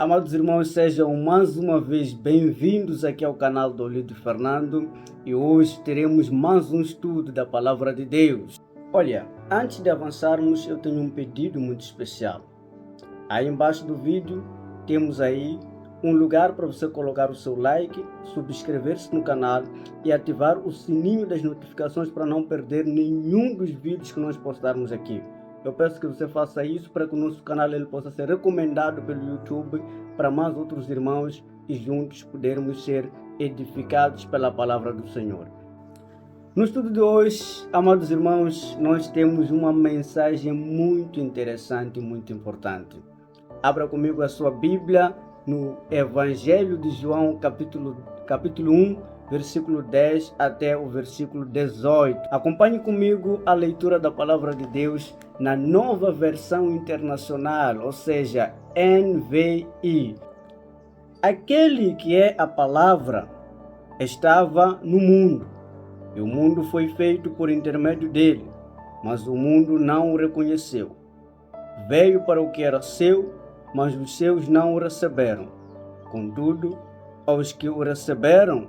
Amados irmãos, sejam mais uma vez bem-vindos aqui ao canal do Olido Fernando e hoje teremos mais um estudo da Palavra de Deus. Olha, antes de avançarmos, eu tenho um pedido muito especial. Aí embaixo do vídeo temos aí um lugar para você colocar o seu like, subscrever-se no canal e ativar o sininho das notificações para não perder nenhum dos vídeos que nós postarmos aqui. Eu peço que você faça isso para que o nosso canal ele possa ser recomendado pelo YouTube para mais outros irmãos e juntos podermos ser edificados pela palavra do Senhor. No estudo de hoje, amados irmãos, nós temos uma mensagem muito interessante e muito importante. Abra comigo a sua Bíblia no Evangelho de João, capítulo 1, versículo 10 até o versículo 18. Acompanhe comigo a leitura da palavra de Deus na nova versão internacional, ou seja, NVI. Aquele que é a palavra estava no mundo, e o mundo foi feito por intermédio dele, mas o mundo não o reconheceu. Veio para o que era seu, mas os seus não o receberam. Contudo, aos que o receberam,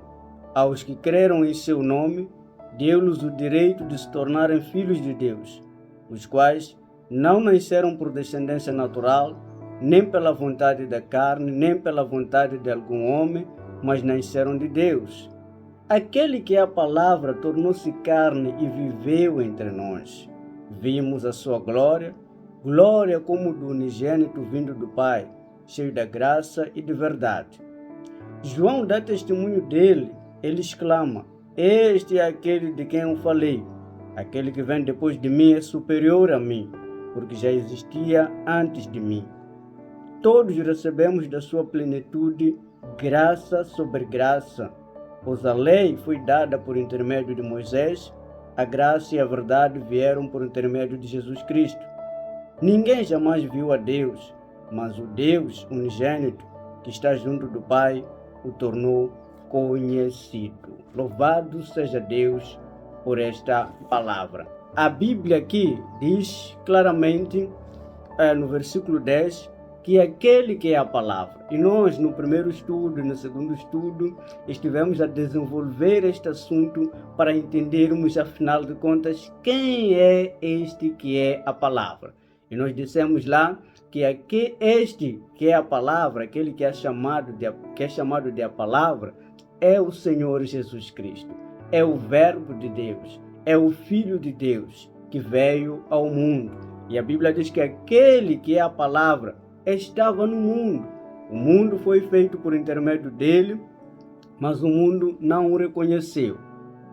aos que creram em seu nome, deu-lhes o direito de se tornarem filhos de Deus, os quais não nasceram por descendência natural, nem pela vontade da carne, nem pela vontade de algum homem, mas nasceram de Deus. Aquele que é a palavra tornou-se carne e viveu entre nós. Vimos a sua glória, glória como do unigênito vindo do Pai, cheio da graça e de verdade. João dá testemunho dele, ele exclama: este é aquele de quem eu falei, aquele que vem depois de mim é superior a mim, porque já existia antes de mim. Todos recebemos da sua plenitude graça sobre graça, pois a lei foi dada por intermédio de Moisés, a graça e a verdade vieram por intermédio de Jesus Cristo. Ninguém jamais viu a Deus, mas o Deus unigênito, que está junto do Pai, o tornou conhecido. Louvado seja Deus por esta palavra. A Bíblia aqui diz claramente, no versículo 10, que aquele que é a palavra. E nós, no primeiro estudo e no segundo estudo, estivemos a desenvolver este assunto para entendermos, afinal de contas, quem é este que é a palavra. E nós dissemos lá que este que é a palavra, aquele que é chamado de a palavra, é o Senhor Jesus Cristo. É o Verbo de Deus, é o Filho de Deus que veio ao mundo. E a Bíblia diz que aquele que é a palavra estava no mundo. O mundo foi feito por intermédio dele, mas o mundo não o reconheceu.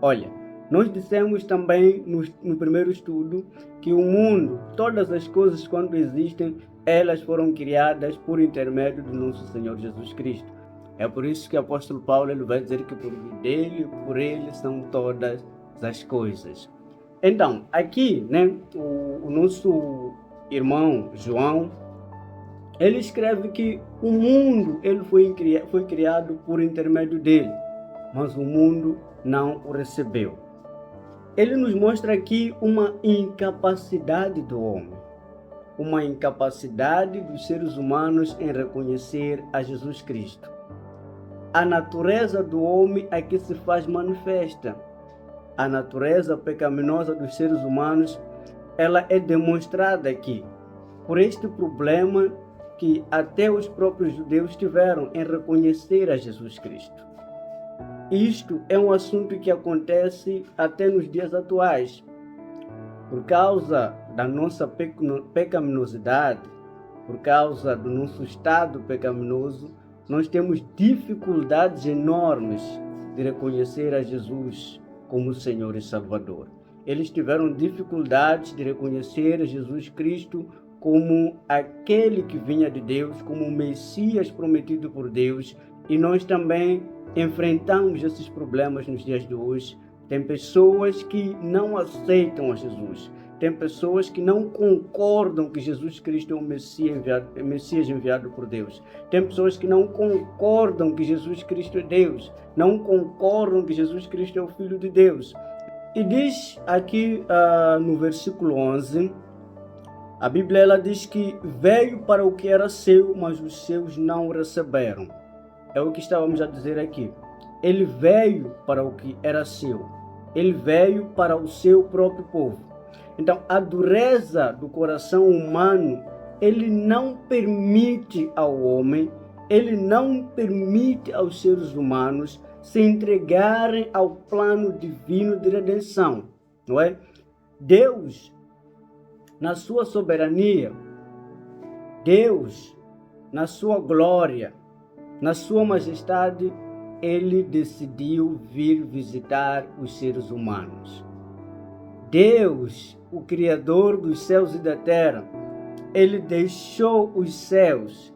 Olha, nós dissemos também no primeiro estudo que o mundo, todas as coisas quando existem, elas foram criadas por intermédio do nosso Senhor Jesus Cristo. É por isso que o apóstolo Paulo ele vai dizer que por ele são todas as coisas. Então, aqui, o nosso irmão João, ele escreve que o mundo ele foi criado por intermédio dele, mas o mundo não o recebeu. Ele nos mostra aqui uma incapacidade do homem, uma incapacidade dos seres humanos em reconhecer a Jesus Cristo. A natureza do homem aqui se faz manifesta. A natureza pecaminosa dos seres humanos, ela é demonstrada aqui por este problema que até os próprios judeus tiveram em reconhecer a Jesus Cristo. Isto é um assunto que acontece até nos dias atuais. Por causa da nossa pecaminosidade, por causa do nosso estado pecaminoso, nós temos dificuldades enormes de reconhecer a Jesus como Senhor e Salvador. Eles tiveram dificuldades de reconhecer a Jesus Cristo como aquele que vinha de Deus, como o Messias prometido por Deus, e nós também enfrentamos esses problemas nos dias de hoje. Tem pessoas que não aceitam a Jesus, tem pessoas que não concordam que Jesus Cristo é o Messias enviado por Deus, tem pessoas que não concordam que Jesus Cristo é Deus, não concordam que Jesus Cristo é o Filho de Deus. E diz aqui no versículo 11, A Bíblia ela diz que veio para o que era seu, mas os seus não o receberam. É o que estávamos a dizer aqui. Ele veio para o que era seu. Ele veio para o seu próprio povo. Então, a dureza do coração humano, ele não permite ao homem, ele não permite aos seres humanos se entregarem ao plano divino de redenção, não é? Deus, na sua soberania, Deus, na sua glória, na sua majestade, ele decidiu vir visitar os seres humanos. Deus, o Criador dos céus e da terra, ele deixou os céus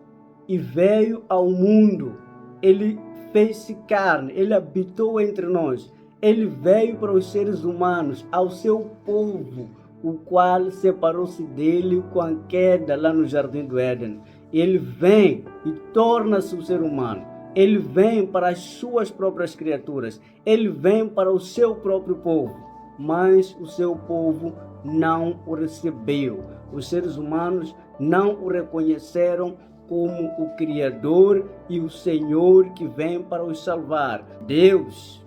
e veio ao mundo. Ele fez-se carne, ele habitou entre nós. Ele veio para os seres humanos, ao seu povo, o qual separou-se dele com a queda lá no Jardim do Éden. Ele vem e torna-se um ser humano. Ele vem para as suas próprias criaturas. Ele vem para o seu próprio povo. Mas o seu povo não o recebeu. Os seres humanos não o reconheceram como o Criador e o Senhor que vem para os salvar. Deus,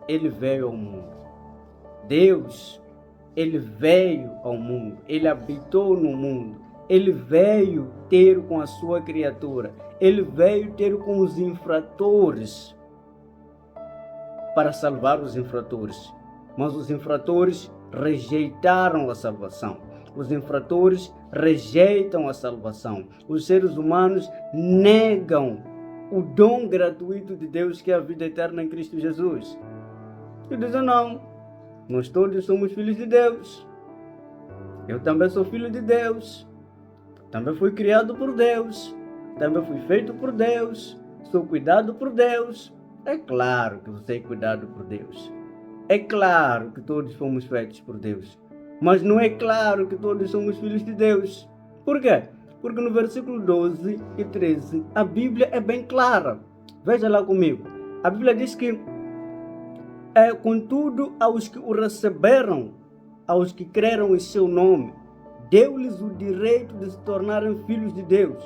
ele veio ao mundo. Deus, ele veio ao mundo. Ele habitou no mundo. Ele veio ter com a sua criatura. Ele veio ter com os infratores para salvar os infratores. Mas os infratores rejeitaram a salvação. Os infratores rejeitam a salvação. Os seres humanos negam o dom gratuito de Deus, que é a vida eterna em Cristo Jesus. E dizem, não, nós todos somos filhos de Deus. Eu também sou filho de Deus. Também fui criado por Deus. Também fui feito por Deus. Sou cuidado por Deus. É claro que você é cuidado por Deus. É claro que todos fomos feitos por Deus. Mas não é claro que todos somos filhos de Deus. Por quê? Porque no versículo 12 e 13, a Bíblia é bem clara. Veja lá comigo. A Bíblia diz que, contudo, aos que o receberam, aos que creram em seu nome, deu-lhes o direito de se tornarem filhos de Deus,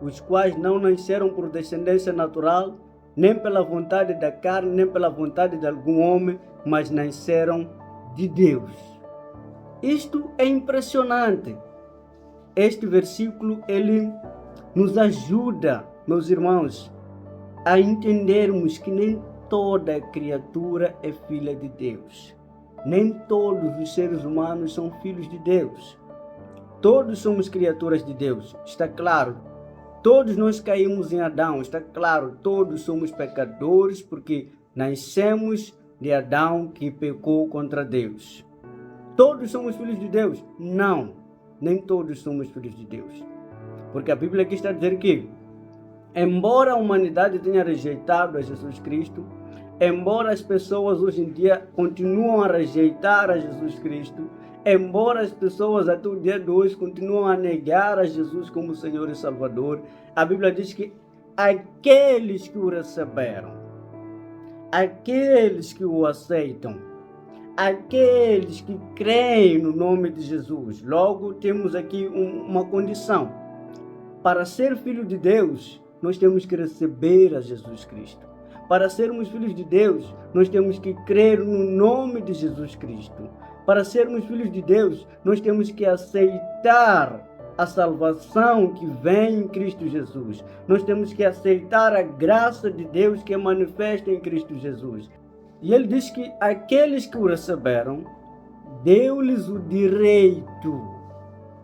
os quais não nasceram por descendência natural, nem pela vontade da carne, nem pela vontade de algum homem, mas nasceram de Deus. Isto é impressionante. Este versículo, ele nos ajuda, meus irmãos, a entendermos que nem toda criatura é filha de Deus. Nem todos os seres humanos são filhos de Deus. Todos somos criaturas de Deus, está claro. Todos nós caímos em Adão, está claro. Todos somos pecadores porque nascemos de Adão que pecou contra Deus. Todos somos filhos de Deus? Não, nem todos somos filhos de Deus. Porque a Bíblia aqui está a dizer que, embora a humanidade tenha rejeitado a Jesus Cristo, embora as pessoas hoje em dia continuam a rejeitar a Jesus Cristo, embora as pessoas até o dia de hoje continuam a negar a Jesus como Senhor e Salvador, a Bíblia diz que aqueles que o receberam, aqueles que o aceitam, aqueles que creem no nome de Jesus, logo temos aqui uma condição. Para ser filho de Deus, nós temos que receber a Jesus Cristo. Para sermos filhos de Deus, nós temos que crer no nome de Jesus Cristo. Para sermos filhos de Deus, nós temos que aceitar a salvação que vem em Cristo Jesus. Nós temos que aceitar a graça de Deus que é manifesta em Cristo Jesus. E ele diz que aqueles que o receberam, deu-lhes o direito.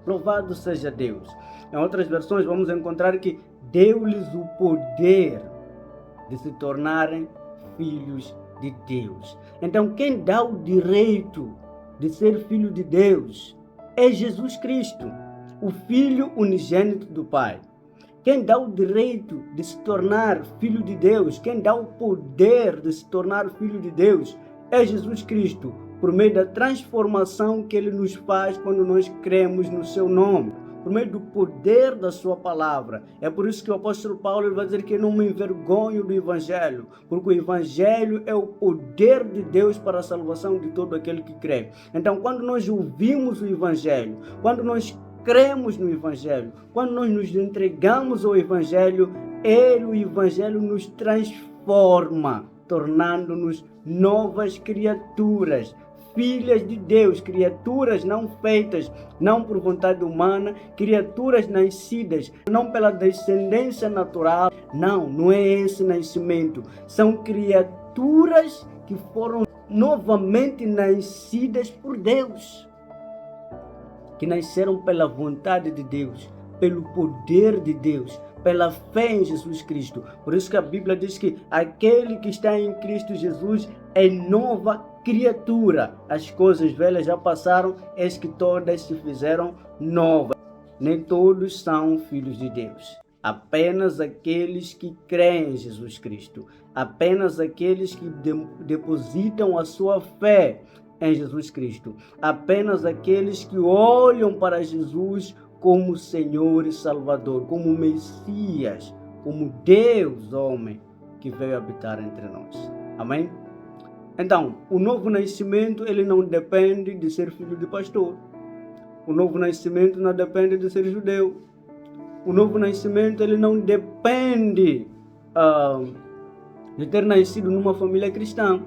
Louvado seja Deus. Em outras versões vamos encontrar que deu-lhes o poder de se tornarem filhos de Deus. Então quem dá o direito de ser filho de Deus é Jesus Cristo, o Filho unigênito do Pai. Quem dá o direito de se tornar filho de Deus, quem dá o poder de se tornar filho de Deus é Jesus Cristo, por meio da transformação que Ele nos faz quando nós cremos no Seu nome, por meio do poder da Sua palavra. É por isso que o apóstolo Paulo vai dizer que não me envergonho do Evangelho, porque o Evangelho é o poder de Deus para a salvação de todo aquele que crê. Então, quando nós ouvimos o Evangelho, quando nós cremos no Evangelho, quando nós nos entregamos ao Evangelho, o Evangelho nos transforma, tornando-nos novas criaturas, filhas de Deus, criaturas não feitas, não por vontade humana, criaturas nascidas, não pela descendência natural. Não é esse nascimento. São criaturas que foram novamente nascidas por Deus, que nasceram pela vontade de Deus, pelo poder de Deus, pela fé em Jesus Cristo. Por isso que a Bíblia diz que aquele que está em Cristo Jesus é nova criatura. As coisas velhas já passaram, eis que todas se fizeram novas. Nem todos são filhos de Deus. Apenas aqueles que creem em Jesus Cristo. Apenas aqueles que depositam a sua fé em Jesus Cristo. Apenas aqueles que olham para Jesus como Senhor e Salvador, como Messias, como Deus homem que veio habitar entre nós. Amém? Então, o novo nascimento, ele não depende de ser filho de pastor. O novo nascimento não depende de ser judeu. O novo nascimento, ele não depende de ter nascido numa família cristã.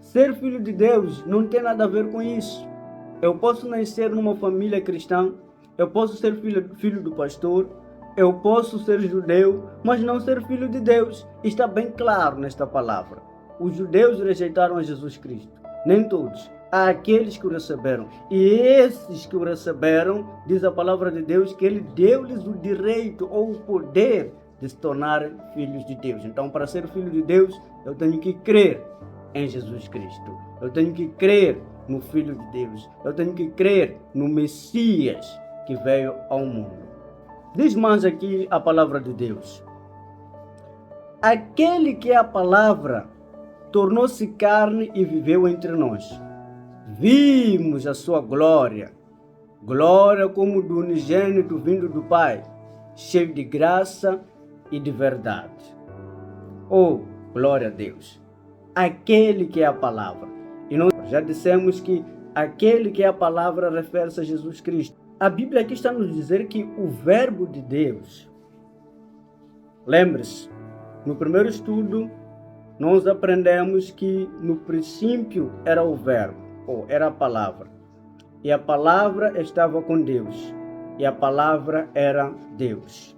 Ser filho de Deus não tem nada a ver com isso. Eu posso nascer numa família cristã, eu posso ser filho do pastor, eu posso ser judeu, mas não ser filho de Deus. Está bem claro nesta palavra. Os judeus rejeitaram a Jesus Cristo. Nem todos. Há aqueles que o receberam. E esses que o receberam, diz a palavra de Deus, que ele deu-lhes o direito ou o poder de se tornarem filhos de Deus. Então, para ser filho de Deus, eu tenho que crer em Jesus Cristo. Eu tenho que crer no Filho de Deus. Eu tenho que crer no Messias que veio ao mundo. Diz mais aqui a palavra de Deus. Aquele que é a palavra tornou-se carne e viveu entre nós. Vimos a sua glória, glória como do unigênito vindo do Pai, cheio de graça e de verdade. Oh, glória a Deus! Aquele que é a palavra. E nós já dissemos que aquele que é a palavra refere-se a Jesus Cristo. A Bíblia aqui está nos dizer que o verbo de Deus, lembre-se, no primeiro estudo, nós aprendemos que no princípio era o verbo, ou era a palavra. E a palavra estava com Deus. E a palavra era Deus.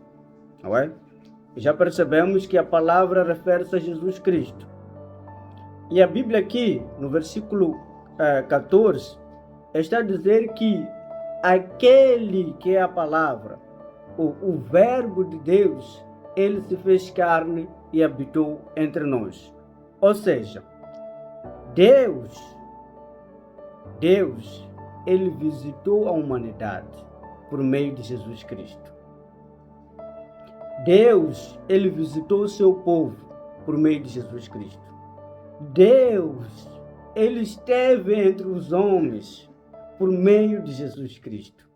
Não é? E já percebemos que a palavra refere-se a Jesus Cristo. E a Bíblia aqui, no versículo 14, está a dizer que aquele que é a palavra, o verbo de Deus, ele se fez carne e habitou entre nós. Ou seja, Deus, ele visitou a humanidade por meio de Jesus Cristo. Deus, ele visitou o seu povo por meio de Jesus Cristo. Deus, ele esteve entre os homens por meio de Jesus Cristo.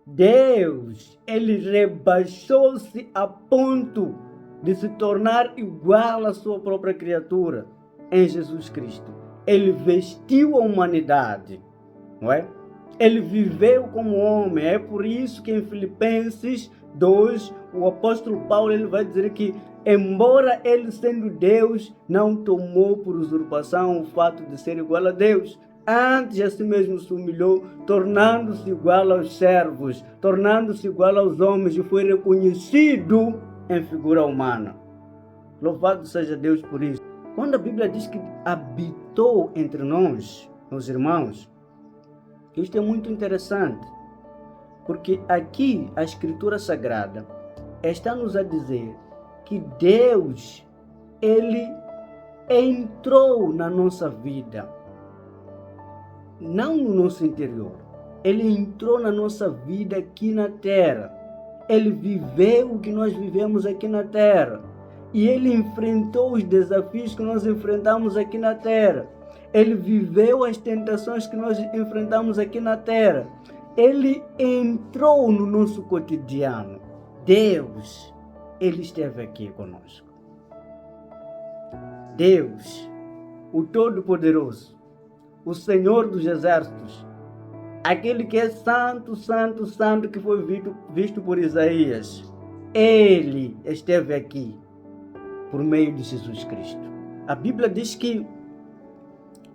Deus, ele rebaixou-se a ponto de se tornar igual à sua própria criatura em Jesus Cristo. Ele vestiu a humanidade, não é? Ele viveu como homem. É por isso que em Filipenses 2, o apóstolo Paulo ele vai dizer que, embora ele sendo Deus, não tomou por usurpação o fato de ser igual a Deus. Antes a si mesmo se humilhou, tornando-se igual aos servos, tornando-se igual aos homens, e foi reconhecido em figura humana. Louvado seja Deus por isso. Quando a Bíblia diz que habitou entre nós, meus irmãos, isto é muito interessante, porque aqui a Escritura Sagrada está nos a dizer que Deus, ele entrou na nossa vida, não no nosso interior. Ele entrou na nossa vida aqui na terra. Ele viveu o que nós vivemos aqui na terra. E ele enfrentou os desafios que nós enfrentamos aqui na terra. Ele viveu as tentações que nós enfrentamos aqui na terra. Ele entrou no nosso cotidiano. Deus, ele esteve aqui conosco. Deus, o Todo-Poderoso, o Senhor dos Exércitos, aquele que é santo, santo, santo, que foi visto por Isaías, ele esteve aqui por meio de Jesus Cristo. A Bíblia diz que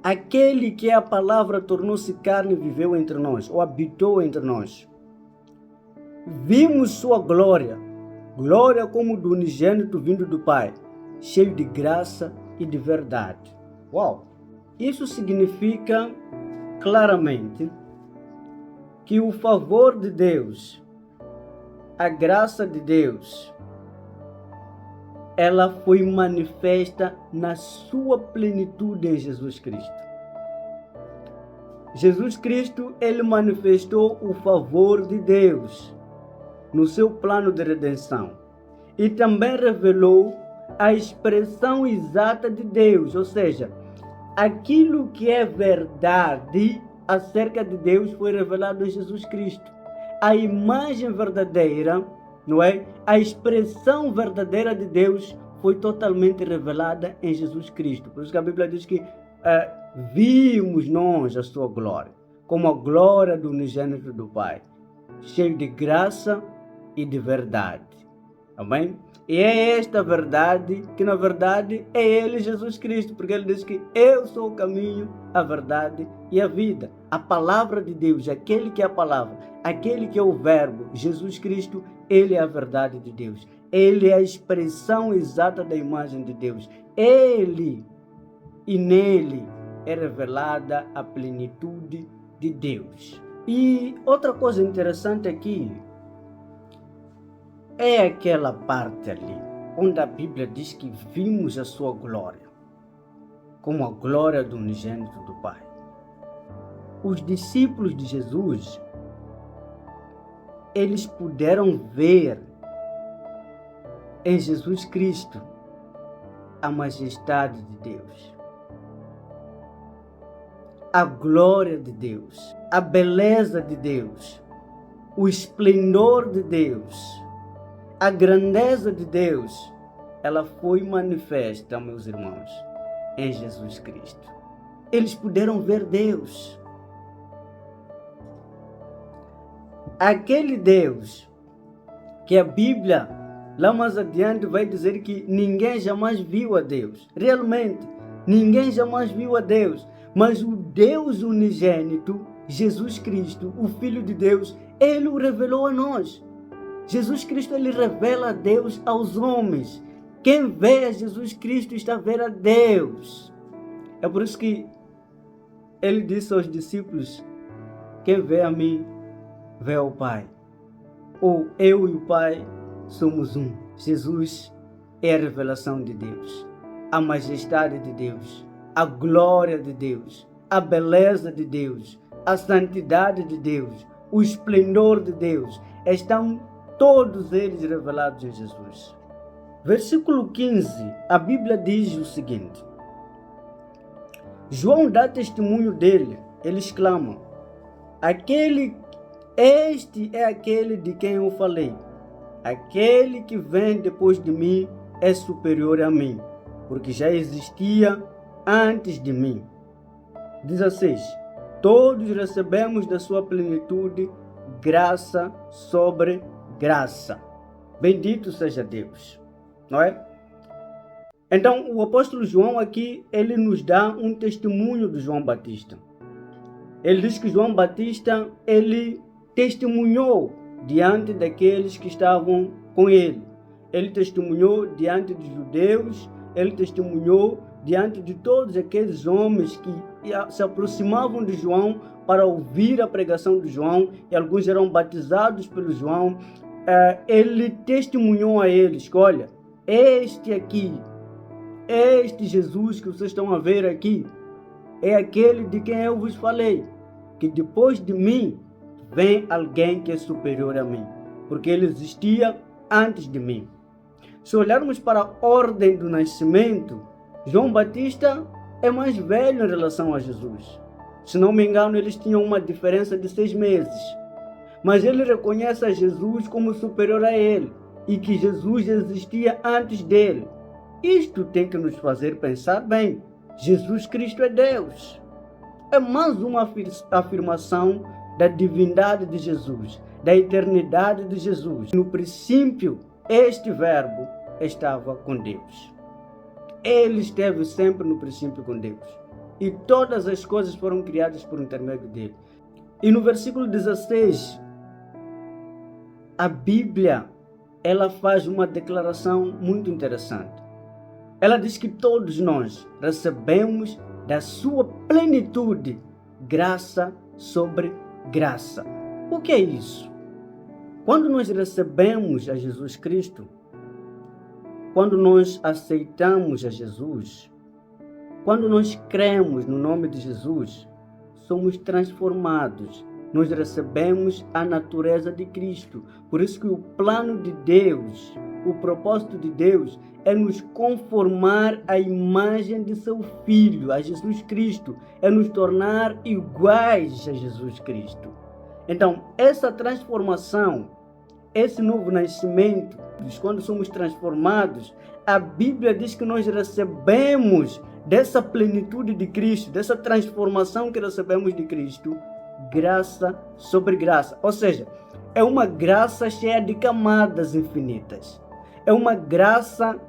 aquele que é a palavra tornou-se carne e viveu entre nós, ou habitou entre nós. Vimos sua glória, glória como do unigênito vindo do Pai, cheio de graça e de verdade. Uau! Isso significa claramente que o favor de Deus, a graça de Deus, ela foi manifesta na sua plenitude em Jesus Cristo. Jesus Cristo, ele manifestou o favor de Deus no seu plano de redenção e também revelou a expressão exata de Deus, ou seja, aquilo que é verdade acerca de Deus foi revelado em Jesus Cristo. A imagem verdadeira, não é? A expressão verdadeira de Deus foi totalmente revelada em Jesus Cristo. Por isso que a Bíblia diz que vimos nós a sua glória, como a glória do unigênito do Pai, cheio de graça e de verdade. Amém? E é esta verdade que na verdade é Ele, Jesus Cristo, porque Ele diz que eu sou o caminho, a verdade e a vida. A palavra de Deus, aquele que é a palavra, aquele que é o verbo, Jesus Cristo, Ele é a verdade de Deus. Ele é a expressão exata da imagem de Deus. Ele e nele é revelada a plenitude de Deus. E outra coisa interessante aqui é aquela parte ali, onde a Bíblia diz que vimos a sua glória, como a glória do unigênito do Pai. Os discípulos de Jesus, eles puderam ver em Jesus Cristo a majestade de Deus, a glória de Deus, a beleza de Deus, o esplendor de Deus. A grandeza de Deus, ela foi manifesta, meus irmãos, em Jesus Cristo. Eles puderam ver Deus. Aquele Deus que a Bíblia, lá mais adiante, vai dizer que ninguém jamais viu a Deus. Realmente, ninguém jamais viu a Deus. Mas o Deus unigênito, Jesus Cristo, o Filho de Deus, Ele o revelou a nós. Jesus Cristo, ele revela a Deus aos homens. Quem vê a Jesus Cristo está a ver a Deus. É por isso que ele disse aos discípulos: quem vê a mim, vê ao Pai. Ou eu e o Pai somos um. Jesus é a revelação de Deus, a majestade de Deus, a glória de Deus, a beleza de Deus, a santidade de Deus, o esplendor de Deus. Estão todos eles revelados em Jesus. Versículo 15, a Bíblia diz o seguinte: João dá testemunho dele, ele exclama: este é aquele de quem eu falei. Aquele que vem depois de mim é superior a mim, porque já existia antes de mim. 16. Todos recebemos da sua plenitude graça sobre graça. Bendito seja Deus, não é? Então, o apóstolo João aqui, ele nos dá um testemunho de João Batista. Ele diz que João Batista, ele testemunhou diante daqueles que estavam com ele. Ele testemunhou diante dos judeus, ele testemunhou diante de todos aqueles homens que se aproximavam de João para ouvir a pregação de João, e alguns eram batizados pelo João. Ele testemunhou a eles que, olha, este aqui, este Jesus que vocês estão a ver aqui, é aquele de quem eu vos falei, que depois de mim vem alguém que é superior a mim, porque ele existia antes de mim. Se olharmos para a ordem do nascimento, João Batista é mais velho em relação a Jesus. Se não me engano, eles tinham uma diferença de 6 meses. Mas ele reconhece a Jesus como superior a ele e que Jesus existia antes dele. Isto tem que nos fazer pensar bem. Jesus Cristo é Deus. É mais uma afirmação da divindade de Jesus, da eternidade de Jesus. No princípio, este verbo estava com Deus. Ele esteve sempre no princípio com Deus. E todas as coisas foram criadas por intermédio dele. E no versículo 16, a Bíblia, ela faz uma declaração muito interessante. Ela diz que todos nós recebemos da sua plenitude graça sobre graça. O que é isso? Quando nós recebemos a Jesus Cristo, quando nós aceitamos a Jesus, quando nós cremos no nome de Jesus, somos transformados. Nós recebemos a natureza de Cristo. Por isso que o plano de Deus, o propósito de Deus é nos conformar à imagem de seu Filho, a Jesus Cristo. É nos tornar iguais a Jesus Cristo. Então, essa transformação, esse novo nascimento, quando somos transformados, a Bíblia diz que nós recebemos dessa plenitude de Cristo, dessa transformação que recebemos de Cristo, graça sobre graça. Ou seja, é uma graça cheia de camadas infinitas. É uma graça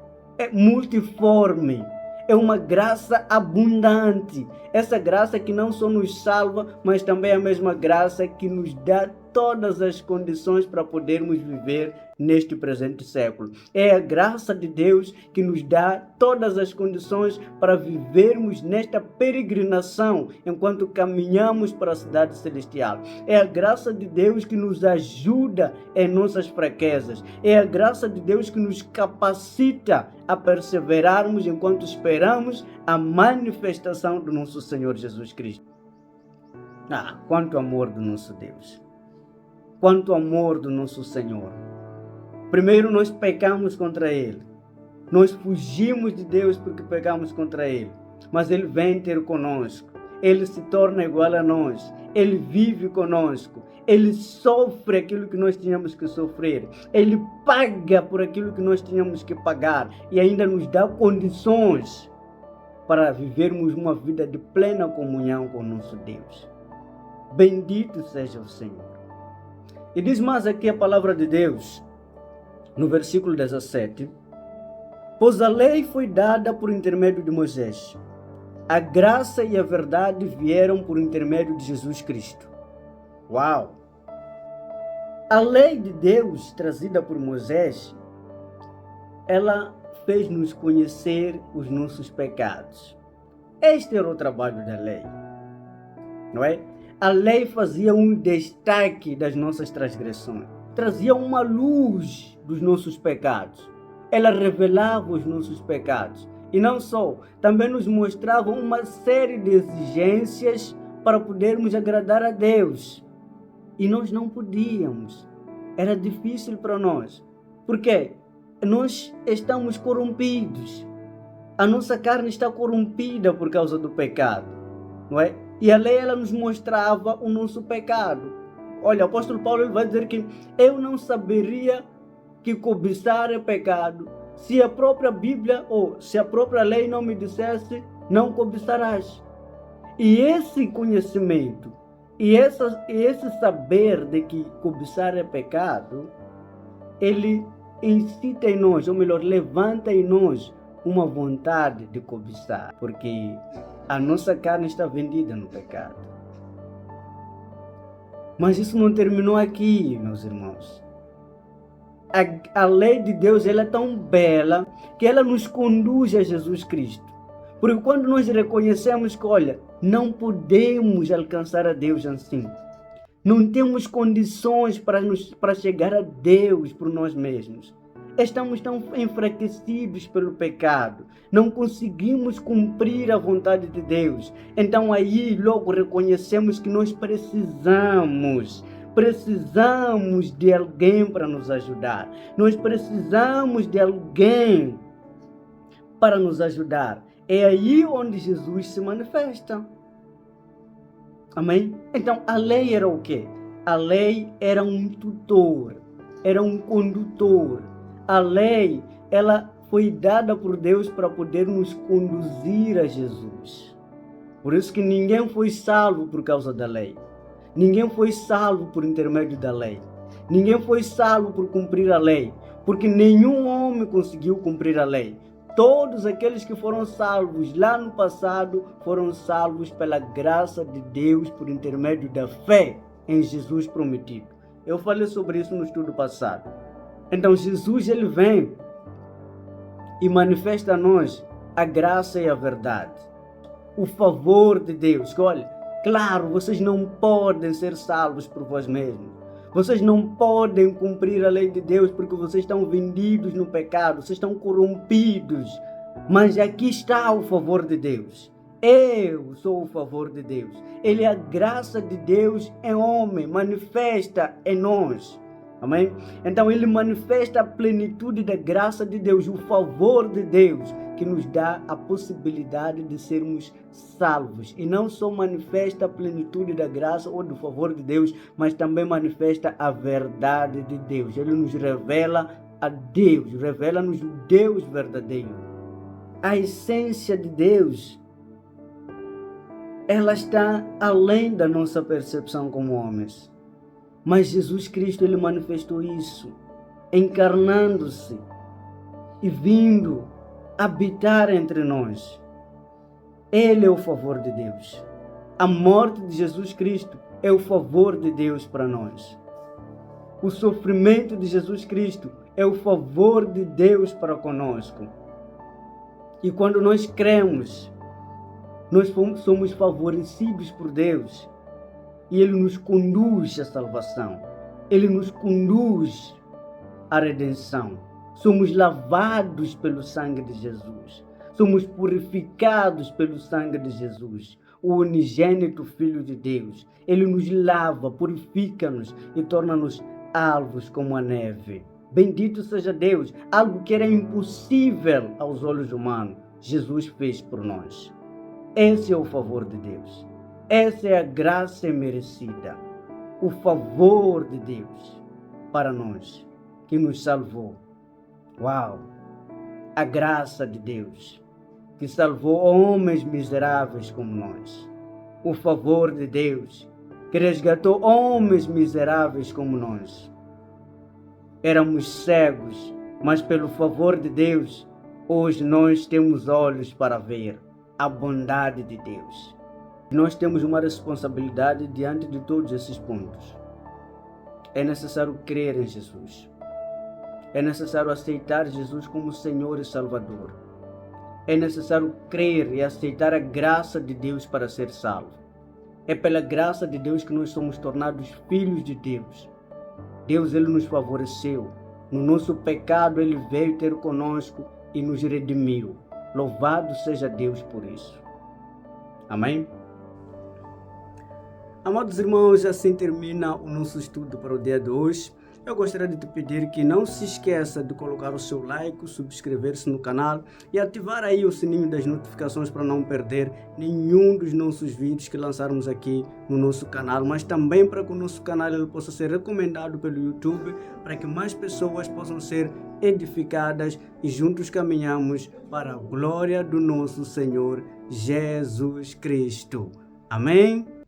multiforme. É uma graça abundante. Essa graça que não só nos salva, mas também é a mesma graça que nos dá todas as condições para podermos viver neste presente século. É a graça de Deus que nos dá todas as condições para vivermos nesta peregrinação enquanto caminhamos para a cidade celestial. É a graça de Deus que nos ajuda em nossas fraquezas. É a graça de Deus que nos capacita a perseverarmos enquanto esperamos a manifestação do nosso Senhor Jesus Cristo. Quanto amor do nosso Deus! Quanto amor do nosso Senhor! Primeiro nós pecamos contra Ele. Nós fugimos de Deus porque pecamos contra Ele. Mas Ele vem ter conosco. Ele se torna igual a nós. Ele vive conosco. Ele sofre aquilo que nós tínhamos que sofrer. Ele paga por aquilo que nós tínhamos que pagar. E ainda nos dá condições para vivermos uma vida de plena comunhão com o nosso Deus. Bendito seja o Senhor. E diz mais aqui a palavra de Deus, no versículo 17. Pois a lei foi dada por intermédio de Moisés. A graça e a verdade vieram por intermédio de Jesus Cristo. Uau! A lei de Deus, trazida por Moisés, ela fez-nos conhecer os nossos pecados. Este era o trabalho da lei, não é? A lei fazia um destaque das nossas transgressões, trazia uma luz dos nossos pecados. Ela revelava os nossos pecados. E não só, também nos mostrava uma série de exigências para podermos agradar a Deus. E nós não podíamos. Era difícil para nós. Por quê? Nós estamos corrompidos. A nossa carne está corrompida por causa do pecado, não é? E a lei, ela nos mostrava o nosso pecado. Olha, o apóstolo Paulo ele vai dizer que eu não saberia que cobiçar é pecado se a própria Bíblia ou se a própria lei não me dissesse não cobiçarás. E esse conhecimento e esse saber de que cobiçar é pecado, ele incita em nós, ou melhor, levanta em nós uma vontade de cobiçar, porque a nossa carne está vendida no pecado. Mas isso não terminou aqui, meus irmãos. A lei de Deus, ela é tão bela que ela nos conduz a Jesus Cristo. Porque quando nós reconhecemos que, olha, não podemos alcançar a Deus assim. Não temos condições para chegar a Deus por nós mesmos. Estamos tão enfraquecidos pelo pecado. Não conseguimos cumprir a vontade de Deus. Então aí logo reconhecemos que nós precisamos de alguém para nos ajudar. Nós precisamos de alguém para nos ajudar. É aí onde Jesus se manifesta. Amém? Então a lei era o quê? A lei era um tutor, era um condutor. A lei, ela foi dada por Deus para poder nos conduzir a Jesus. Por isso que ninguém foi salvo por causa da lei. Ninguém foi salvo por intermédio da lei. Ninguém foi salvo por cumprir a lei, porque nenhum homem conseguiu cumprir a lei. Todos aqueles que foram salvos lá no passado foram salvos pela graça de Deus por intermédio da fé em Jesus prometido. Eu falei sobre isso no estudo passado. Então Jesus ele vem e manifesta a nós a graça e a verdade. O favor de Deus. Que, olha, claro, vocês não podem ser salvos por vós mesmos. Vocês não podem cumprir a lei de Deus porque vocês estão vendidos no pecado, vocês estão corrompidos. Mas aqui está o favor de Deus. Eu sou o favor de Deus. Ele é a graça de Deus em homem, manifesta em nós. Amém? Então ele manifesta a plenitude da graça de Deus, o favor de Deus, que nos dá a possibilidade de sermos salvos. E não só manifesta a plenitude da graça ou do favor de Deus, mas também manifesta a verdade de Deus. Ele nos revela a Deus, revela-nos o Deus verdadeiro. A essência de Deus, ela está além da nossa percepção como homens. Mas Jesus Cristo, ele manifestou isso, encarnando-se e vindo habitar entre nós. Ele é o favor de Deus. A morte de Jesus Cristo é o favor de Deus para nós. O sofrimento de Jesus Cristo é o favor de Deus para conosco. E quando nós cremos, nós somos favorecidos por Deus. E Ele nos conduz à salvação. Ele nos conduz à redenção. Somos lavados pelo sangue de Jesus. Somos purificados pelo sangue de Jesus. O unigênito Filho de Deus. Ele nos lava, purifica-nos e torna-nos alvos como a neve. Bendito seja Deus. Algo que era impossível aos olhos humanos, Jesus fez por nós. Esse é o favor de Deus. Essa é a graça merecida, o favor de Deus para nós, que nos salvou. Uau! A graça de Deus, que salvou homens miseráveis como nós. O favor de Deus, que resgatou homens miseráveis como nós. Éramos cegos, mas pelo favor de Deus, hoje nós temos olhos para ver a bondade de Deus. Nós temos uma responsabilidade diante de todos esses pontos. É necessário crer em Jesus. É necessário aceitar Jesus como Senhor e Salvador. É necessário crer e aceitar a graça de Deus para ser salvo. É pela graça de Deus que nós somos tornados filhos de Deus. Deus, Ele nos favoreceu. No nosso pecado, Ele veio ter conosco e nos redimiu. Louvado seja Deus por isso. Amém? Amados irmãos, assim termina o nosso estudo para o dia de hoje. Eu gostaria de te pedir que não se esqueça de colocar o seu like, subscrever-se no canal e ativar aí o sininho das notificações para não perder nenhum dos nossos vídeos que lançarmos aqui no nosso canal, mas também para que o nosso canal ele possa ser recomendado pelo YouTube, para que mais pessoas possam ser edificadas e juntos caminhamos para a glória do nosso Senhor Jesus Cristo. Amém?